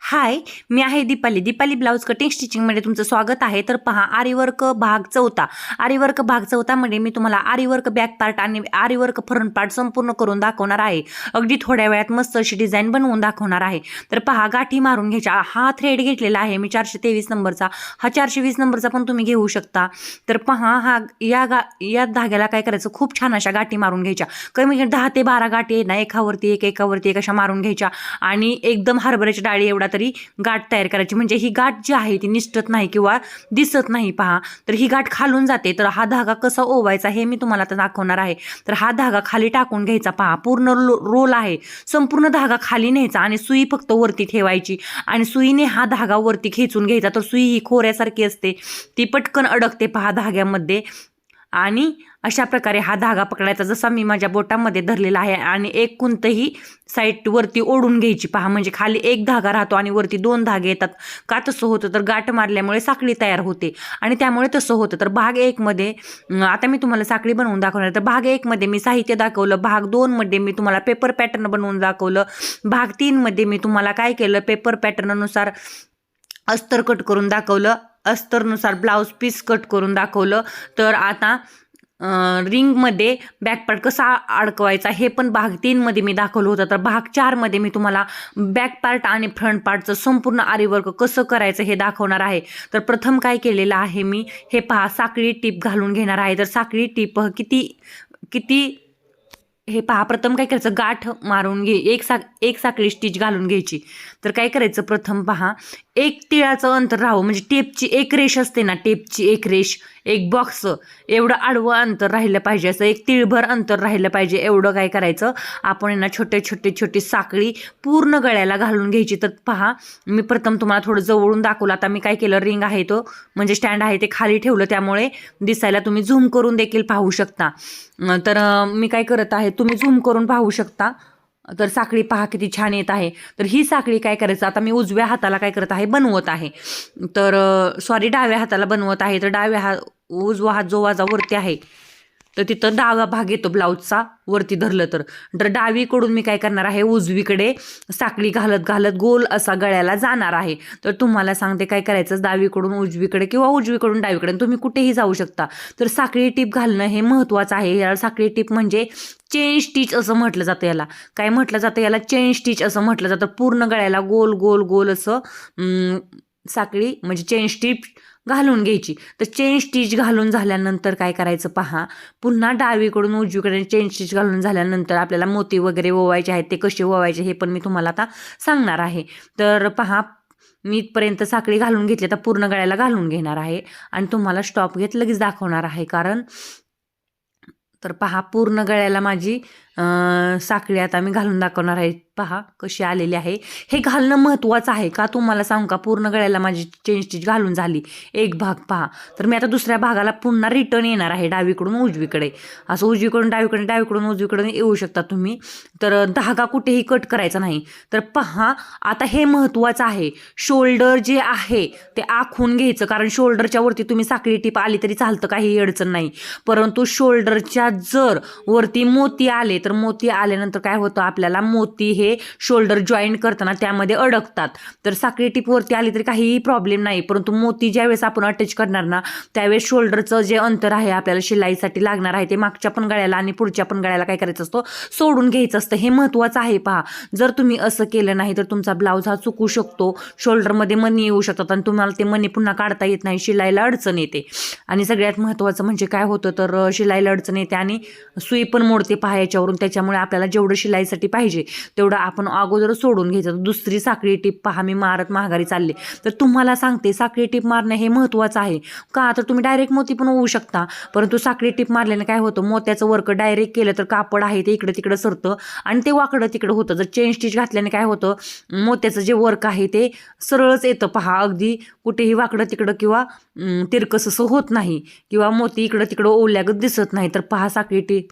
हाय, मी आहे Deepali. Deepali blouse cutting स्टिचिंगमध्ये तुमचं स्वागत आहे. तर पहा, आरीवर्क भाग 4. आरीवर्क भाग 4 मध्ये मी तुम्हाला आरीवर्क बॅक पार्ट आणि आरीवर्क फ्रंट पार्ट संपूर्ण करून दाखवणार आहे. अगदी थोड्या वेळात मस्त अशी डिझाईन बनवून दाखवणार आहे. तर पहा, गाठी मारून घ्यायच्या. हा थ्रेड घेतलेला आहे मी 423 नंबरचा. हा 420 नंबरचा पण तुम्ही घेऊ शकता. तर पहा, या धाग्याला काय करायचं, खूप छान अशा गाठी मारून घ्यायच्या. कमी 10 ते 12 गाठी आहे ना, एकावरती एक अशा मारून घ्यायच्या आणि एकदम हरभऱ्याच्या डाळी एवढा तरी गाठ तयार करायची. म्हणजे ही गाठ जी आहे ती निसटत नाही किंवा दिसत नाही. पहा, तर ही गाठ खालून जाते. तर हा धागा कसा ओवायचा हे मी तुम्हाला आता दाखवणार आहे. तर हा धागा खाली टाकून घ्यायचा. पहा, पूर्ण रोल आहे. संपूर्ण धागा खाली न्यायचा आणि सुई फक्त वरती ठेवायची आणि सुईने हा धागा वरती खेचून घ्यायचा. तर सुई ही खोऱ्यासारखी असते, ती पटकन अडकते पहा धाग्यामध्ये. आणि अशा प्रकारे हा धागा पकडायचा जसा मी माझ्या बोटामध्ये धरलेला आहे आणि एक कोणतंही साईड वरती ओढून घ्यायची. पहा, म्हणजे खाली एक धागा राहतो आणि वरती 2 धागे येतात. का तसं होतं, तर गाठ मारल्यामुळे साखळी तयार होते आणि त्यामुळे तसं होतं. तर भाग 1 मध्ये आता मी तुम्हाला साखळी बनवून दाखवणार. तर भाग 1 मध्ये मी साहित्य दाखवलं. भाग 2 मध्ये मी तुम्हाला पेपर पॅटर्न बनवून दाखवलं. भाग 3 मध्ये मी तुम्हाला काय केलं, पेपर पॅटर्ननुसार अस्तर कट करून दाखवलं. अस्तरनुसार ब्लाऊज पीस कट करून दाखवलं. तर आता रिंगमध्ये बॅकपार्ट कसा अडकवायचा हे पण भाग 3 मध्ये मी दाखवलं होतं. तर भाग 4 मध्ये मी तुम्हाला बॅक पार्ट आणि फ्रंट पार्टचं संपूर्ण आरीवर्क कसं करायचं हे दाखवणार आहे. तर प्रथम काय केलेलं आहे मी, हे पहा, साखळी टीप घालून घेणार आहे. तर साखळी टीप किती हे पहा, प्रथम काय करायचं, गाठ मारून एक साखळी स्टिच घालून घ्यायची. तर काय करायचं, प्रथम पहा, एक तिळाचं अंतर राहावं. म्हणजे टेपची एक रेष असते ना, टेपची एक रेष, एक बॉक्स एवढं आडवं अंतर राहिलं पाहिजे. असं एक तिळभर अंतर राहिलं पाहिजे. एवढं काय करायचं, आपण ना छोटी साखळी पूर्ण गळ्याला घालून घ्यायची. तर पहा, मी प्रथम तुम्हाला थोडं जवळून दाखवलं. आता मी काय केलं, रिंग आहे तो म्हणजे स्टँड आहे ते खाली ठेवलं, त्यामुळे दिसायला तुम्ही झूम करून देखील पाहू शकता. तर मी काय करत आहे, तुम्ही झूम करून पाहू शकता. तर साखळी पहा किती छान येत आहे. तर ही साखळी काय करायचं, आता मी उजव्या हाताला काय करत आहे, बनवत आहे. तर डाव्या हाताला बनवत आहे. तर उजवा हात जो माझा वरती आहे तर तिथं डावा भाग येतो ब्लाऊजचा वरती धरलं तर डावीकडून मी काय करणार आहे, उजवीकडे साखळी घालत घालत गोल असा गळ्याला जाणार आहे. तर तुम्हाला सांगते काय करायचं, डावीकडून उजवीकडे किंवा उजवीकडून डावीकडे तुम्ही कुठेही जाऊ शकता. तर साखळी टीप घालणं हे महत्त्वाचं आहे. याला साखळी टीप म्हणजे चेन स्टिच असं म्हटलं जातं. याला काय म्हटलं जातं, याला चेन स्टिच असं म्हटलं जातं. पूर्ण गळ्याला गोल गोल गोल असं साखळी म्हणजे चेन स्टिच घालून घ्यायची. तर चेन स्टिच घालून झाल्यानंतर काय करायचं, पहा, पुन्हा डावीकडून उजवीकडे चेन स्टिच घालून झाल्यानंतर आपल्याला मोती वगैरे ओवायचे आहेत. ते कसे ओवायचे हे पण मी तुम्हाला आता सांगणार आहे. तर पहा, मी इथपर्यंत साखळी घालून घेतली, तर पूर्ण गळ्याला घालून घेणार आहे आणि तुम्हाला स्टॉप घेत लगेच दाखवणार आहे. तर पहा, पूर्ण गळ्याला माझी साखळी आता मी घालून दाखवणार आहे. पहा कशी आलेली आहे. हे घालणं महत्त्वाचं आहे. का तुम्हाला सांगू का, पूर्ण गळ्याला माझी चेन स्टिच घालून झाली एक भाग. पहा, तर मी आता दुसऱ्या भागाला पुन्हा रिटर्न येणार आहे, डावीकडून उजवीकडे. असं उजवीकडून डावीकडून उजवीकडून येऊ शकता तुम्ही. तर धागा कुठेही कट करायचा नाही. तर पहा, आता हे महत्त्वाचं आहे, शोल्डर जे आहे ते आखून घ्यायचं. कारण शोल्डरच्या वरती तुम्ही साखळी टीप आली तरी चालतं, काही अडचण नाही. परंतु शोल्डरच्या जर वरती मोती आले, तर मोती आल्यानंतर काय होतं, आपल्याला मोती हे शोल्डर जॉईंट करताना त्यामध्ये अडकतात. तर साखळी टीप वरती आली तरी काहीही प्रॉब्लेम नाही. परंतु मोती ज्यावेळेस आपण अटॅच करणार ना, त्यावेळेस शोल्डरचं जे अंतर आहे आपल्याला शिलाईसाठी लागणार आहे, ते मागच्या पण गळ्याला आणि पुढच्या पण गळ्याला काय करायचं असतं, सोडून घ्यायचं असतं. हे महत्त्वाचं आहे. पहा, जर तुम्ही असं केलं नाही तर तुमचा ब्लाऊज हा चुकू शकतो. शोल्डरमध्ये मणी येऊ शकतात आणि तुम्हाला ते मणी पुन्हा काढता येत नाही, शिलाईला अडचण येते. आणि सगळ्यात महत्त्वाचं म्हणजे काय होतं, तर शिलाईला अडचण येते आणि सुई पण मोडते पहा याच्यावरून. त्याच्यामुळे आपल्याला जेवढं शिलाईसाठी पाहिजे तेवढं आपण अगोदर सोडून घ्यायचं. दुसरी साखळी टीप पहा, मी मारत माघारी चालले. तर तुम्हाला सांगते, साखळी टीप मारणं हे महत्त्वाचं आहे. का, तर तुम्ही डायरेक्ट मोती पण होऊ शकता, परंतु साखळी टीप मारल्याने काय होतं, मोत्याचं वर्क डायरेक्ट केलं तर कापड आहे ते इकडं तिकडं सरतं आणि ते वाकडं तिकडं होतं. जर चेन स्टिच घातल्याने काय होतं, मोत्याचं जे वर्क आहे ते सरळच येतं. पहा, अगदी कुठेही वाकडं तिकडं किंवा तिरकस असं होत नाही किंवा मोती इकडं तिकडं ओल्यागत दिसत नाही. तर पहा, साखळी टीप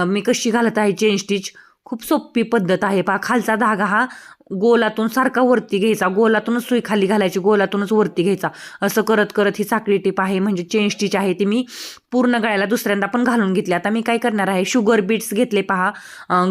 मी कशी घालत आहे, चेन स्टिच खूप सोपी पद्धत आहे पहा. खालचा धागा हा गोलातून सारखा वरती घ्यायचा, गोलातूनच सुई खाली घालायची, गोलातूनच वरती घ्यायचा. असं करत करत ही साखळी टीप आहे म्हणजे चेन स्टिच आहे ती मी पूर्ण गळ्याला दुसऱ्यांदा पण घालून घेतली. आता मी काय करणार आहे, शुगर बीट्स घेतले पहा,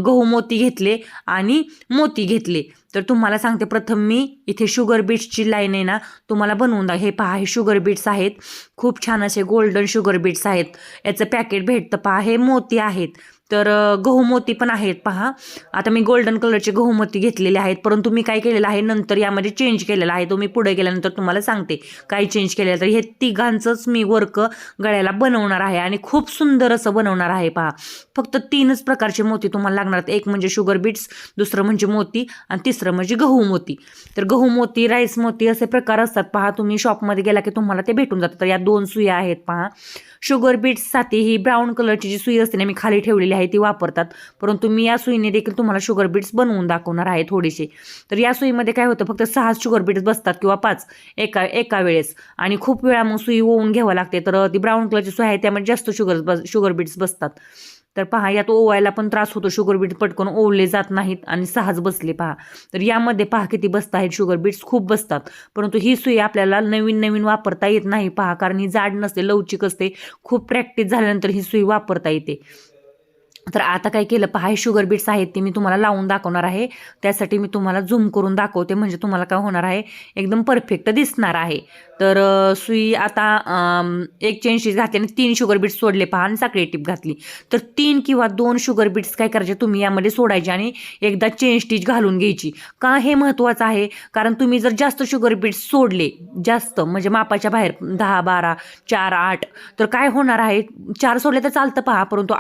गहू मोती घेतले आणि मोती घेतले. तर तुम्हाला सांगते, प्रथम मी इथे शुगर बीट्सची लाईन आहे ना तुम्हाला बनवून हे पहा, हे शुगर बीट्स आहेत, खूप छान असे गोल्डन शुगर बीट्स आहेत. याचं पॅकेट भेटतं पहा. हे मोती आहेत, तर गहू मोती पण आहेत पहा. आता मी गोल्डन कलरचे गहू मोती घेतलेले आहेत, परंतु मी काय केलेलं आहे नंतर यामध्ये चेंज केलेला आहे. तो मी पुढे गेल्यानंतर तुम्हाला सांगते काय चेंज केलेलं. तर हे तिघांचंच मी वर्क गळ्याला बनवणार आहे आणि खूप सुंदर असं बनवणार आहे पहा. फक्त 3च प्रकारचे मोती तुम्हाला लागणार आहेत. एक म्हणजे शुगर बीट्स, दुसरं म्हणजे मोती आणि तिसरं म्हणजे गहू मोती. तर गहू मोती, राईस मोती असे प्रकार असतात पहा. तुम्ही शॉपमध्ये गेला की तुम्हाला ते भेटून जातात. तर या 2 सुया आहेत पहा. शुगर बीट्ससाठी ही ब्राऊन कलरची जी सुई असते ना मी खाली ठेवलेली आहे ती वापरतात, परंतु मी या सुईने देखील तुम्हाला शुगर बीट्स बनवून दाखवणार आहे थोडेसे. तर या सुईमध्ये काय होतं, फक्त 6 शुगर बीट्स बसतात किंवा 5 एका वेळेस, आणि खूप वेळा मग सुई ओवून घ्यावं लागते. तर ती ब्राऊन कलरची सुई आहे त्यामध्ये जास्त शुगर बीट्स बसतात. तर पहा, यात ओवायला पण त्रास होतो, शुगर बीट्स पटकन ओवले जात नाहीत आणि 6च बसले पहा. तर यामध्ये पहा किती बसत आहेत शुगर बीट्स, खूप बसतात. परंतु ही सुई आपल्याला नवीन नवीन वापरता येत नाही पहा, कारण ही जाड नसते, लवचिक असते. खूप प्रॅक्टिस झाल्यानंतर ही सुई वापरता येते. तर आता काय केलं पहा, हे शुगर बीट्स आहेत ते मी तुम्हाला लावून दाखवणार आहे. त्यासाठी मी तुम्हाला झूम करून दाखवते, म्हणजे तुम्हाला काय होणार आहे, एकदम परफेक्ट दिसणार आहे. तर सुई आता एक चेन स्टिच घातली आणि 3 शुगर बीट्स सोडले पहा आणि साखळी टीप घातली. तर 3 किंवा 2 शुगर बीट्स काय करायचे, तुम्ही यामध्ये सोडायचे आणि एकदा चेन स्टिच घालून घ्यायची. का हे महत्त्वाचं आहे, कारण तुम्ही जर जास्त शुगर बीट्स सोडले, जास्त म्हणजे मापाच्या बाहेर 10, 12, 4, 8, तर काय होणार आहे, 4 सोडले तर चालतं पहा, परंतु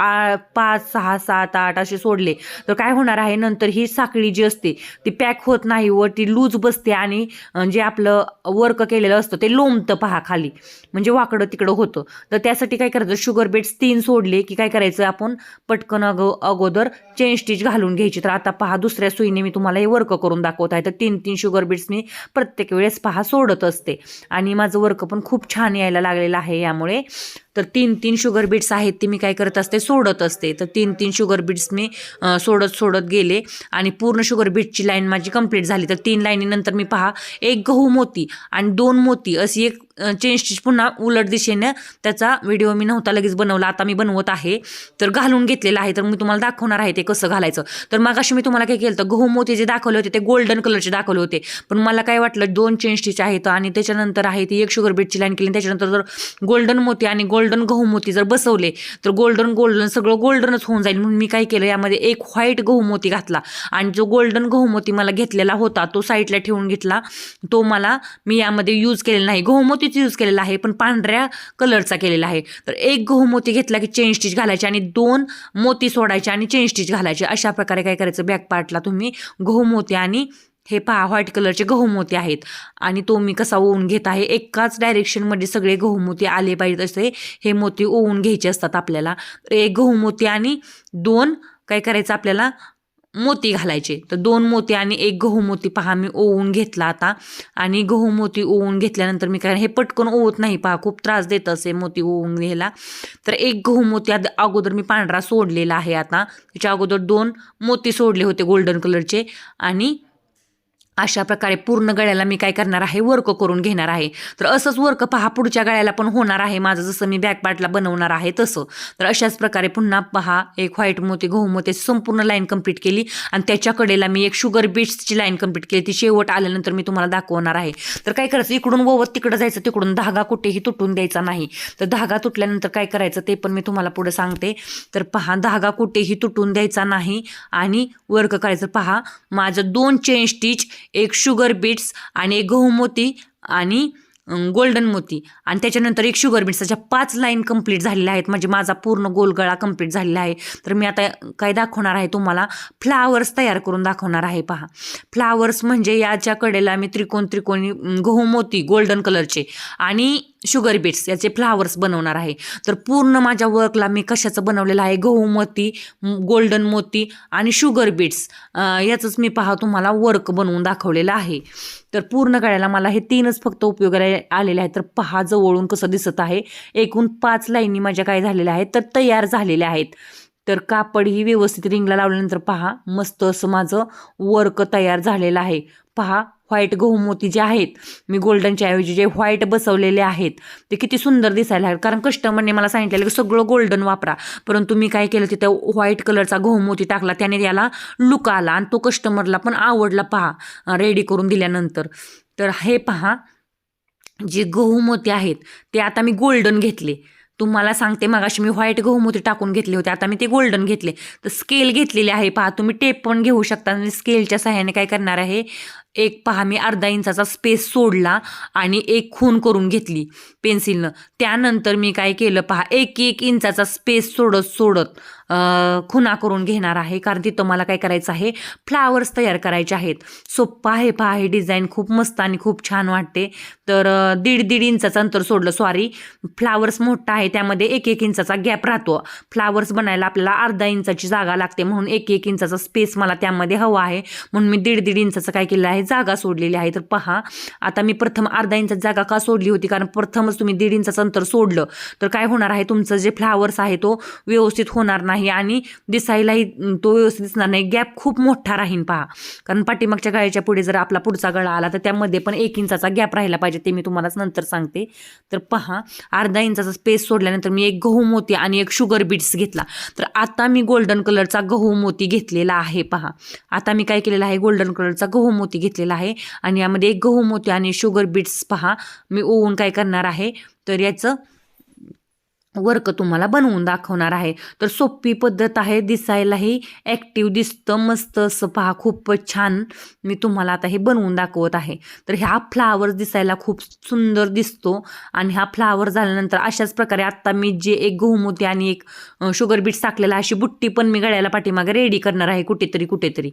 5, 6, 7, 8 असे सोडले तर काय होणार आहे, नंतर ही साखळी जी असते ती पॅक होत नाही व ती लूज बसते आणि जे आपलं वर्क केलेलं असतं ते लोंबतं पहा खाली, म्हणजे वाकडं तिकडं होतं. तर त्यासाठी काय करायचं, शुगर बीट्स 3 सोडले की काय करायचं, आपण पटकन अगोदर चेन स्टिच घालून घ्यायची. तर आता पहा, दुसऱ्या सुईने मी तुम्हाला हे वर्क करून दाखवत आहे. तर 3 शुगर बीट्स मी प्रत्येक वेळेस पहा सोडत असते आणि माझं वर्क पण खूप छान यायला लागलेलं आहे यामुळे. तर 3 शुगर बीट्स आहेत ते मी काय करत असते, सोडत असते. तर 3 शुगर बीट्स मी सोडत गेले आणि पूर्ण शुगर बीटची लाईन माझी कंप्लीट झाली. तर 3 लाईनीनंतर मी पहा, एक गहू मोती आणि 2 मोती अशी एक चेन स्टिच पुन्हा उलट दिशेने, त्याचा व्हिडिओ मी नव्हता लगेच बनवला, आता मी बनवत आहे. तर घालून घेतलेलं आहे, तर मी तुम्हाला दाखवणार आहे ते कसं घालायचं. तर मगाशी मी तुम्हाला काय केलं, तर गहू मोती जे दाखवले होते ते गोल्डन कलरचे दाखवले होते, पण मला काय वाटलं 2 चेन स्टिच आहेत आणि त्याच्यानंतर आहे ती एक शुगर बीटची लाईन केली. त्याच्यानंतर जर गोल्डन मोती आणि गोल्डन गहू मोती जर बसवले तर गोल्डन सगळं गोल्डनच होऊन जाईल, म्हणून मी काय केलं, यामध्ये एक व्हाईट गहू मोती घातला आणि जो गोल्डन गहू मोती मला घेतलेला होता तो साईडला ठेवून घेतला. तो मी यामध्ये यूज केलेला नाही, गहू मोती यूज केलेला आहे पण पांढऱ्या कलरचा केलेला आहे. तर एक गहू मोती घेतला की चेन स्टिच घालायचे आणि 2 मोती सोडायचे आणि चेन स्टिच घालायचे. अशा प्रकारे काय करायचं, बॅक पार्टला तुम्ही गहू मोती आणि हे पहा व्हाईट कलरचे गहू मोती आहेत आणि तो मी कसा ओवून घेत आहे, एकाच डायरेक्शनमध्ये सगळे गहू मोती आले पाहिजेत असे हे मोती ओवून घ्यायचे असतात आपल्याला. तर एक गहू मोती आणि 2 काय करायचं आपल्याला, मोती घालायचे. तर 2 मोती आणि एक गहू मोती पहा मी ओवून घेतला आता. आणि गहू मोती ओवून घेतल्यानंतर मी काय, हे पटकन ओवत नाही पहा, खूप त्रास देत असे मोती ओवून घ्यायला. तर एक गहू मोती अगोदर मी पांढरा सोडलेला आहे. आता त्याच्या अगोदर 2 मोती सोडले होते गोल्डन कलरचे आणि अशा प्रकारे पूर्ण गळ्याला मी काय करणार आहे, वर्क करून घेणार आहे. तर असंच वर्क पहा पुढच्या गळ्याला पण होणार आहे माझं, जसं मी बॅक पार्टला बनवणार आहे तसं. तर अशाच प्रकारे पुन्हा पहा, एक व्हाईट मोती गहू मोती संपूर्ण लाईन कंप्लीट केली आणि त्याच्या कडेला मी एक शुगर बीट्सची लाईन कंप्लीट केली. ती शेवट आल्यानंतर मी तुम्हाला दाखवणार आहे. तर काय करायचं, इकडून ववत तिकडं जायचं, तिकडून धागा कुठेही तुटून द्यायचा नाही. तर धागा तुटल्यानंतर काय करायचं ते पण मी तुम्हाला पुढे सांगते. तर पहा, धागा कुठेही तुटून द्यायचा नाही आणि वर्क करायचं. पहा, माझं 2 चेन स्टिच, एक शुगर बीट्स आणि एक गहू मोती आणि गोल्डन मोती आणि त्याच्यानंतर एक शुगर बीट्स, अशा 5 लाईन कंप्लीट झालेल्या आहेत. म्हणजे माझा पूर्ण गोल गळा कंप्लीट झालेला आहे. तर मी आता काय दाखवणार आहे तुम्हाला, फ्लावर्स तयार करून दाखवणार आहे. पहा, फ्लावर्स म्हणजे याच्या कडेला मी त्रिकोणी गहू मोती गोल्डन कलरचे आणि शुगर बीट्स याचे फ्लावर्स बनवणार आहे. तर पूर्ण माझ्या वर्कला मी कशाचं बनवलेलं आहे, गहू मोती, गोल्डन मोती आणि शुगर बीट्स याचंच मी पहा तुम्हाला वर्क बनवून दाखवलेलं आहे. तर पूर्ण गळ्याला मला हे 3च फक्त उपयोगाला आलेले आहेत. तर पहा जवळून कसं दिसत आहे, एकूण 5 लाईनी माझ्या काय झालेल्या आहेत तर तयार झालेल्या आहेत. तर कापडही व्यवस्थित रिंगला लावल्यानंतर पहा मस्त असं माझं वर्क तयार झालेलं आहे. पहा व्हाईट गहू मोती जे आहेत मी गोल्डनच्या ऐवजी जे व्हाईट बसवलेले आहेत ते किती सुंदर दिसायला आहेत. कारण कस्टमरने मला सांगितलेलं की सगळं गोल्डन वापरा, परंतु मी काय केलं तिथं व्हाईट कलरचा गहू मोती टाकला, त्याने त्याला लुक आला आणि तो कस्टमरला पण आवडला. पहा रेडी करून दिल्यानंतर. तर हे पहा जे गहू मोती आहेत ते आता मी गोल्डन घेतले. तुम्हाला सांगते मगाशी मी व्हाईट गहू मोती टाकून घेतले होते, आता मी ते गोल्डन घेतले. तर स्केल घेतलेली आहे पहा, तुम्ही टेप पण घेऊ शकता आणि स्केलच्या सहाय्याने काय करणार आहे, एक पहा मी अर्धा इंचाचा स्पेस सोडला आणि एक खून करून घेतली पेन्सिलनं. त्यानंतर मी काय केलं पहा, 1 इंचाचा स्पेस सोडत खुणा करून घेणार आहे, कारण तिथं मला काय करायचं आहे, फ्लावर्स तयार करायचे आहेत. सोप्पा आहे पहा, हे डिझाईन खूप मस्त आणि खूप छान वाटते. तर 1.5 इंचाचं अंतर सोडलं, सॉरी फ्लावर्स मोठा आहे त्यामध्ये 1 इंचाचा गॅप राहतो. फ्लावर्स बनायला आपल्याला अर्धा इंचाची जागा लागते, म्हणून 1 इंचाचा स्पेस मला त्यामध्ये हवा आहे, म्हणून मी 1.5 इंचाचं काय केलं आहे, जागा सोडलेली आहे. तर पहा आता मी प्रथम अर्धा इंचाची जागा का सोडली होती, कारण प्रथमच तुम्ही 1.5 इंचाचं अंतर सोडलं तर काय होणार आहे, तुमचं जे फ्लावर्स आहे तो व्यवस्थित होणार नाही आणि दिसायलाही तो व्यवस्थित दिसणार नाही. गॅप खूप मोठा राहील पहा, कारण पाठीमागच्या गळ्याच्या पुढे जर आपला पुढचा गळा आला तर त्यामध्ये पण 1 इंचाचा गॅप राहिला पाहिजे, ते मी तुम्हालाच नंतर सांगते. तर पहा अर्धा इंचाचा स्पेस सोडल्यानंतर मी एक गहू मोती आणि एक शुगर बीट्स घेतला. तर आता मी गोल्डन कलरचा गहू मोती घेतलेला आहे. पहा आता मी काय केलेलं आहे, गोल्डन कलरचा गहू मोती घेतलेला आहे आणि यामध्ये एक गहू मोती आणि शुगर बीट्स पहा मी ओवून काय करणार आहे, तर याचं वर्क तुम्हाला बनवून दाखवणार आहे. तर सोपी पद्धत आहे, दिसायलाही ॲक्टिव्ह दिसतं, मस्त असं पहा खूपच छान मी तुम्हाला आता हे बनवून दाखवत आहे. तर ह्या फ्लावर्स दिसायला खूप सुंदर दिसतो आणि हा फ्लावर झाल्यानंतर अशाच प्रकारे आत्ता मी जे एक गहू मोती आणि एक शुगर बीट्स टाकलेला अशी बुट्टी पण मी गळ्याला पाठीमागे रेडी करणार आहे कुठेतरी.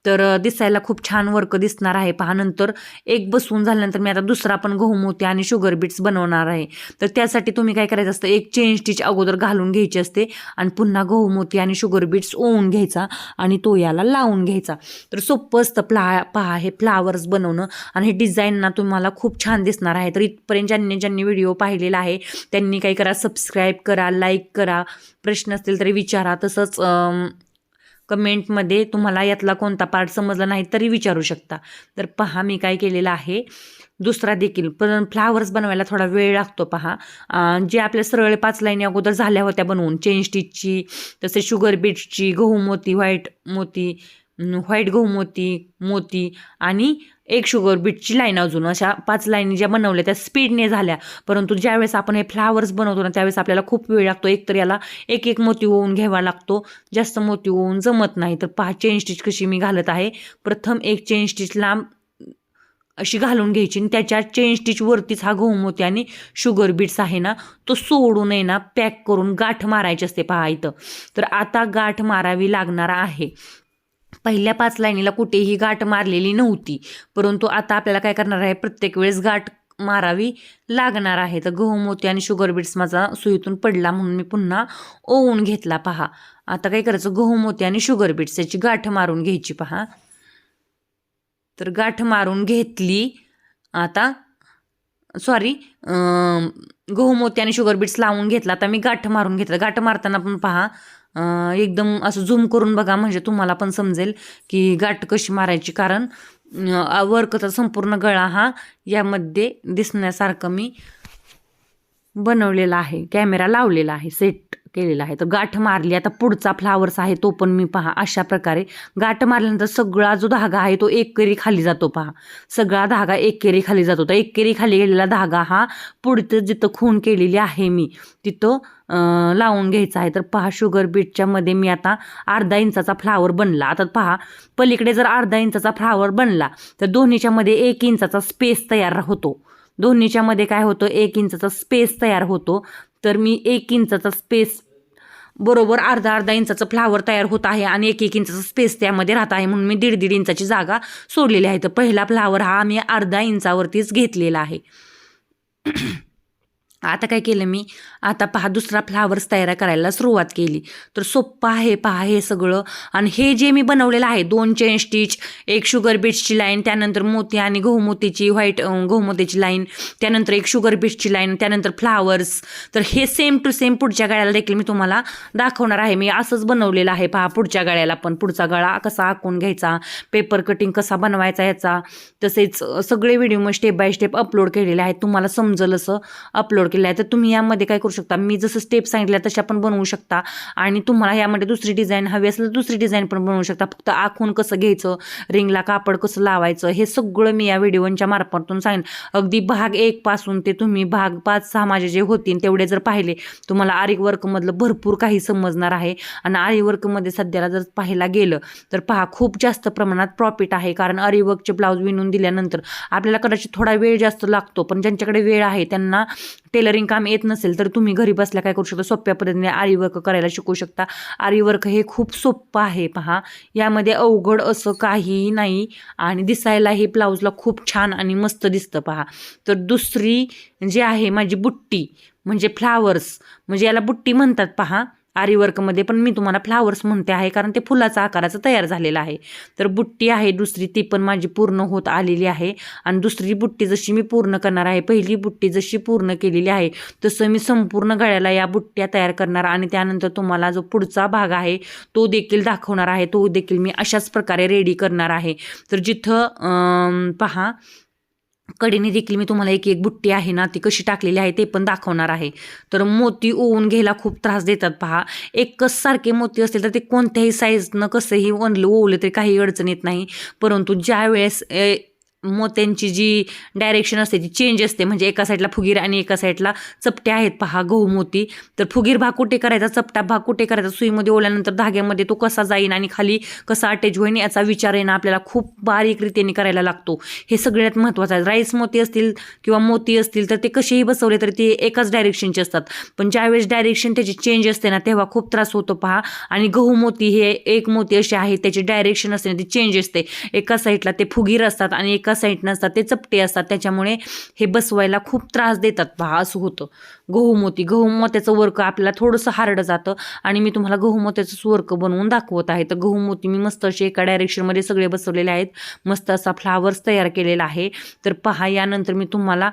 तर दिसायला खूप छान वर्क दिसणार आहे. पहा नंतर एक बसवून झाल्यानंतर मी आता दुसरा पण गहू मोती आणि शुगर बीट्स बनवणार आहे. तर त्यासाठी तुम्ही काय करायचं असतं, एक चेन स्टिच अगोदर घालून घ्यायची असते आणि पुन्हा गहू मोती आणि शुगर बीट्स ओवून घ्यायचा आणि तो याला लावून घ्यायचा. तर सोपं असतं पहा हे फ्लावर्स बनवणं आणि हे डिझाईन ना तुम्हाला खूप छान दिसणार आहे. तर इथपर्यंत ज्यांनी व्हिडिओ पाहिलेला आहे त्यांनी काय करा, सबस्क्राईब करा, लाईक करा, प्रश्न असतील तरी विचारा, तसंच कमेंटमध्ये तुम्हाला यातला कोणता पार्ट समजला नाही तरी विचारू शकता. तर पहा मी काय केलेलं आहे, दुसरा देखील पण फ्लावर्स बनवायला थोडा वेळ लागतो. पहा जे आपल्या सरळ 5 लाईनी अगोदर झाल्या होत्या बनवून, चेन स्टिचची, तसे शुगर बीट्सची, गहू मोती, व्हाईट गहू मोती आणि एक शुगर बीटची लाईन, अजून अशा 5 लाईनी ज्या बनवल्या त्या स्पीडने झाल्या. परंतु ज्यावेळेस आपण हे फ्लावर्स बनवतो ना त्यावेळेस आपल्याला खूप वेळ लागतो. एकतर याला एक मोती ओवून घ्यावा लागतो, जास्त मोती ओवून जमत नाही. तर पहा चेन स्टिच कशी मी घालत आहे, प्रथम एक चेन स्टिच लांब अशी घालून घ्यायची आणि त्याच्या चेन स्टिचवरतीच हा गहू मोती आणि शुगर बीट्स आहे ना तो सोडू नये ना पॅक करून गाठ मारायची असते पहा इथं. तर आता गाठ मारावी लागणार आहे. पहिल्या 5 लाईनीला कुठेही गाठ मारलेली नव्हती, परंतु आता आपल्याला काय करणार आहे, प्रत्येक वेळेस गाठ मारावी लागणार आहे. तर गहू मोती आणि शुगर बीट्स माझा सुईतून पडला म्हणून मी पुन्हा ओवून घेतला. पहा आता काय करायचं, गहू मोती आणि शुगर बीट्स याची गाठ मारून घ्यायची. पहा तर गाठ मारून घेतली. आता सॉरी गहू मोती आणि शुगर बीट्स लावून घेतला, आता मी गाठ मारून घेतलं. गाठ मारताना पण पहा एकदम असं झूम करून बघा, म्हणजे तुम्हाला पण समजेल की गाठ कशी मारायची, कारण वर्कचा संपूर्ण गळा हा यामध्ये दिसण्यासारखं मी बनवलेला आहे, कॅमेरा लावलेला आहे, सेट केलेला आहे. तर गाठ मारली. आता पुढचा फ्लावर्स आहे तो पण मी पहा अशा प्रकारे गाठ मारल्यानंतर सगळा जो धागा आहे तो एकेरी खाली जातो. पहा सगळा धागा एकेरी खाली जातो. तर एकेरी खाली गेलेला धागा हा पुढचं जिथं खून केलेली आहे मी तिथं लावून घ्यायचा आहे. तर पहा शुगर बीटच्या मध्ये मी आता अर्धा इंचाचा फ्लावर बनला. आता पहा पलीकडे जर अर्धा इंचाचा फ्लावर बनला तर दोन्हीच्या मध्ये 1 इंचाचा स्पेस तयार होतो. दोन्हीच्या मध्ये काय होतं, 1 इंचाचा स्पेस तयार होतो. तर मी 1 इंचाचा स्पेस बरोबर अर्धा इंचाचं फ्लावर तयार होत आहे आणि 1 इंचाचा स्पेस त्यामध्ये राहत आहे, म्हणून मी 1.5 इंचाची जागा सोडलेली आहे. तर पहिला फ्लावर हा मी अर्धा इंचावरतीच घेतलेला आहे. आता काय केलं मी, आता पहा दुसरा फ्लावर्स तयार करायला सुरुवात केली. तर सोप्पं आहे पहा हे सगळं. आणि हे जे मी बनवलेलं आहे 2 चेन स्टिच, एक शुगर बीट्सची लाईन, त्यानंतर मोती आणि गहूमोतीची व्हाईट गहूमोतीची लाईन, त्यानंतर एक शुगर बीट्सची लाईन, त्यानंतर फ्लावर्स. तर हे सेम टू सेम पुढच्या गळ्याला देखील मी तुम्हाला दाखवणार आहे. मी असंच बनवलेलं आहे पहा पुढच्या गळ्याला पण. पुढचा गळा कसा आखून घ्यायचा, पेपर कटिंग कसा बनवायचा याचा, तसेच सगळे व्हिडिओ मग स्टेप बाय स्टेप अपलोड केलेले आहेत. तुम्हाला समजलं असं अपलोड केलं आहे. तर तुम्ही यामध्ये काय करू शकता, मी जसं स्टेप सांगितल्या तशा पण बनवू शकता. आणि तुम्हाला यामध्ये दुसरी डिझाईन हवी असेल तर दुसरी डिझाईन पण बनवू शकता. फक्त आखून कसं घ्यायचं, रिंगला कापड कसं लावायचं, हे सगळं मी या व्हिडिओच्या मार्फतून सांगितलं. अगदी भाग 1 पासून ते तुम्ही भाग 5-6 माझे जे होतील तेवढे जर पाहिले, तुम्हाला आरी वर्कमधलं भरपूर काही समजणार आहे. आणि आरी वर्कमध्ये सध्याला जर पाहायला गेलं तर पहा खूप जास्त प्रमाणात प्रॉफिट आहे. कारण आरी वर्कचे ब्लाऊज विणून दिल्यानंतर आपल्याला कदाचित थोडा वेळ जास्त लागतो, पण ज्यांच्याकडे वेळ आहे त्यांना टेलरिंग काम येत नसेल तर तुम्ही घरी बसल्या काय करू शकता, सोप्या पद्धतीने आरी वर्क करायला शिकू शकता. आरी वर्क हे खूप सोपं आहे पहा, यामध्ये अवघड असं काहीही नाही. आणि दिसायलाही ब्लाऊजला खूप छान आणि मस्त दिसतं पहा. तर दुसरी जी आहे माझी बुट्टी, म्हणजे फ्लावर्स, म्हणजे याला बुट्टी म्हणतात पहा आरी वर्कमध्ये, पण मी तुम्हाला फ्लावर्स म्हणते आहे कारण ते फुलाचा आकाराचं तयार झालेलं आहे. तर बुट्टी आहे दुसरी, ती पण माझी पूर्ण होत आलेली आहे. आणि दुसरी बुट्टी जशी मी पूर्ण करणार आहे, पहिली बुट्टी जशी पूर्ण केलेली आहे तसं मी संपूर्ण गळ्याला या बुट्ट्या तयार करणार. आणि त्यानंतर तुम्हाला जो पुढचा भाग आहे तो देखील दाखवणार आहे. तो देखील मी अशाच प्रकारे रेडी करणार आहे. तर जिथं पहा कडेने देखील मी तुम्हाला एक बुट्टी आहे ना ती कशी टाकलेली आहे ते पण दाखवणार आहे. तर मोती ओवून घ्यायला खूप त्रास देतात पहा. एकच सारखे मोती असतील तर ते कोणत्याही साईजनं कसंही ओवलं तरी काही अडचण येत नाही. परंतु ज्या वेळेस मोत्यांची जी डायरेक्शन असते ती चेंज असते, म्हणजे एका साईडला फुगीर आणि एका साईडला चपटे आहेत पहा गहू मोती. तर फुगीर भाग कुठे करायचा, चपटा भाग कुठे करायचा, सुईमध्ये ओल्यानंतर धाग्यामध्ये तो कसा जाईन आणि खाली कसा अटॅच होईन याचा विचार आहे ना आपल्याला खूप बारीक रीतीने करायला लागतो. हे सगळ्यात महत्त्वाचं आहे. राईस मोती असतील किंवा मोती असतील तर ते कसेही बसवले तर ते एकाच डायरेक्शनचे असतात, पण ज्यावेळेस डायरेक्शन त्याची चेंज असते ना तेव्हा खूप त्रास होतो पहा. आणि गहू मोती हे एक मोती असे आहे त्याची डायरेक्शन असते ना ती चेंज असते. एका साईडला ते फुगीर असतात आणि एका साईड नसतात ते चपटे असतात, त्याच्यामुळे हे बसवायला खूप त्रास देतात पहा. असं होतं. गहू मोत्याचं वर्क आपल्याला थोडंसं हार्ड जातं आणि मी तुम्हाला गहू मोत्याचंच वर्क बनवून दाखवत आहे. तर गहू मोती मी मस्त असे एका डायरेक्शनमध्ये सगळे बसवलेले आहेत. मस्त असा फ्लावर्स तयार केलेला आहे. तर पहा यानंतर मी तुम्हाला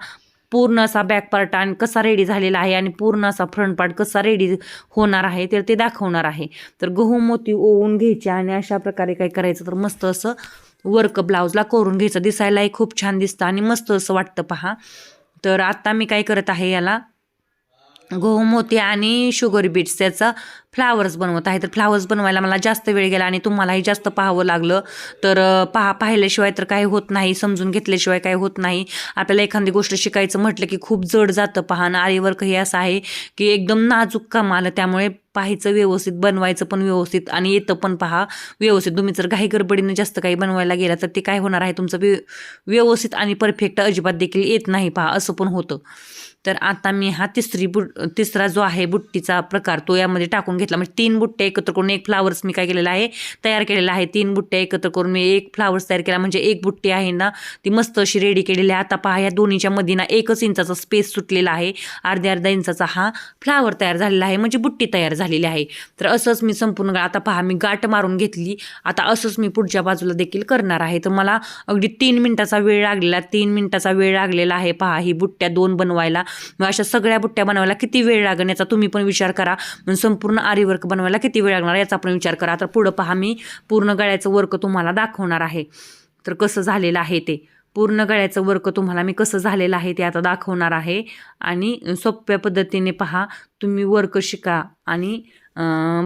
पूर्ण असा बॅक पार्ट आणि कसा रेडी झालेला आहे आणि पूर्ण असा फ्रंट पार्ट कसा रेडी होणार आहे तर ते दाखवणार आहे. तर गहू मोती ओवून घ्यायचे आणि अशा प्रकारे काय करायचं तर मस्त असं वर्क ब्लाऊजला करून घ्यायचं. दिसायलाही खूप छान दिसतं आणि मस्त असं वाटतं पहा. तर आता मी काय करत आहे, याला गहू मोती आणि शुगर बीट्स त्याचा फ्लावर्स बनवत आहे. तर फ्लावर्स बनवायला मला जास्त वेळ गेला आणि तुम्हालाही जास्त पाहावं लागलं. तर पाहिल्याशिवाय तर काही होत नाही, समजून घेतल्याशिवाय काही होत नाही. आपल्याला एखादी गोष्ट शिकायचं म्हटलं की खूप जड जातं पहा. आणि आरी वर्क हे असं आहे की एकदम नाजूक काम आलं, त्यामुळे पाहायचं व्यवस्थित, बनवायचं पण व्यवस्थित आणि येतं पण पहा व्यवस्थित. तुम्ही जर घाई गडबडीने जास्त काही बनवायला गेला तर ते काय होणार आहे, तुमचं व्यवस्थित आणि परफेक्ट अजिबात देखील येत नाही पहा, असं पण होतं. तर आता मी हा तिसरा जो आहे बुट्टीचा प्रकार तो यामध्ये टाकून घेतला. म्हणजे 3 बुट्ट्या एकत्र करून एक फ्लावर्स मी काय केलेला आहे तयार केलेला आहे. 3 बुट्ट्या एकत्र करून मी एक फ्लावर्स तयार केला, म्हणजे एक बुट्टी आहे ना ती मस्त अशी रेडी केलेली आहे. आता पहा या दोन्हीच्या मध्ये ना 1 इंचाचा स्पेस सुटलेला आहे. अर्ध्या इंचाचा हा फ्लावर तयार झालेला आहे, म्हणजे बुट्टी तयार झालेली आहे. तर असंच मी संपूर्ण आता पहा मी गाठ मारून घेतली. आता असंच मी पुढच्या बाजूला देखील करणार आहे. तर मला अगदी 3 मिनिटाचा वेळ लागलेला, 3 मिनिटाचा वेळ लागलेला आहे पहा ही बुट्ट्या 2 बनवायला. मग अशा सगळ्या बुट्ट्या बनवायला किती वेळ लागेल याचा तुम्ही पण विचार करा. मग संपूर्ण आरी वर्क बनवायला किती वेळ लागणार याचा पण विचार करा. तर पुढं पहा मी पूर्ण गळ्याचं वर्क तुम्हाला दाखवणार आहे. तर कसं झालेलं आहे ते पूर्ण गळ्याचं वर्क तुम्हाला मी कसं झालेलं आहे ते आता दाखवणार आहे. आणि सोप्या पद्धतीने पहा तुम्ही वर्क शिका आणि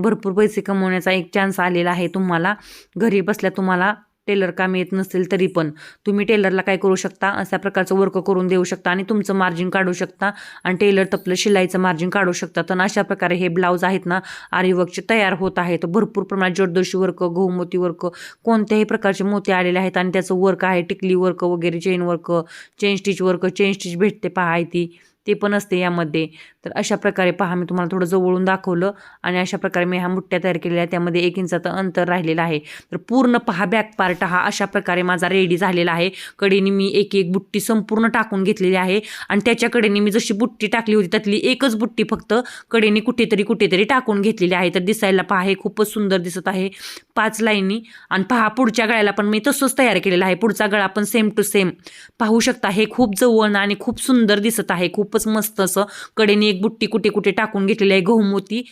भरपूर पैसे कमवण्याचा एक चान्स आलेला आहे तुम्हाला. घरी बसल्या तुम्हाला टेलर काम येत नसेल तरी पण तुम्ही टेलरला काय करू शकता, अशा प्रकारचं वर्क करून देऊ शकता आणि तुमचं मार्जिन काढू शकता आणि टेलर तपलं शिलाईचं मार्जिन काढू शकता. तर अशा प्रकारे हे ब्लाऊज आहेत ना आरी वर्कचे तयार होत आहेत. भरपूर प्रमाणात जरदोशी वर्क, गहूमोती वर्क, कोणत्याही प्रकारचे मोती आलेले आहेत आणि त्याचं वर्क आहे. टिकली वर्क वगैरे, chain work, chain stitch work, chain stitch भेटते पहा ती ते पण असते यामध्ये. तर अशा प्रकारे पहा मी तुम्हाला थोडं जवळून दाखवलं आणि अशा प्रकारे मी ह्या बुट्ट्या तयार केलेल्या आहेत. त्यामध्ये 1 इंचाचं अंतर राहिलेलं आहे. तर पूर्ण पहा बॅक पार्ट हा अशा प्रकारे माझा रेडी झालेला आहे. कडेने मी एक एक बुट्टी संपूर्ण टाकून घेतलेली आहे आणि त्याच्या कडेने मी जशी बुट्टी टाकली होती त्यातली एकच बुट्टी फक्त कडेने कुठेतरी टाकून घेतलेली आहे. तर दिसायला पहा हे खूपच सुंदर दिसत आहे 5 लाईनी. आणि पहा पुढच्या गळ्याला पण मी तसंच तयार केलेलं आहे. पुढचा गळा पण सेम टू सेम पाहू शकता. हे खूप जवळ आणि खूप सुंदर दिसत आहे. खूपच मस्त असं कडेने एक बुट्टी कुठे टाकून घेतलेली आहे. गहू मोती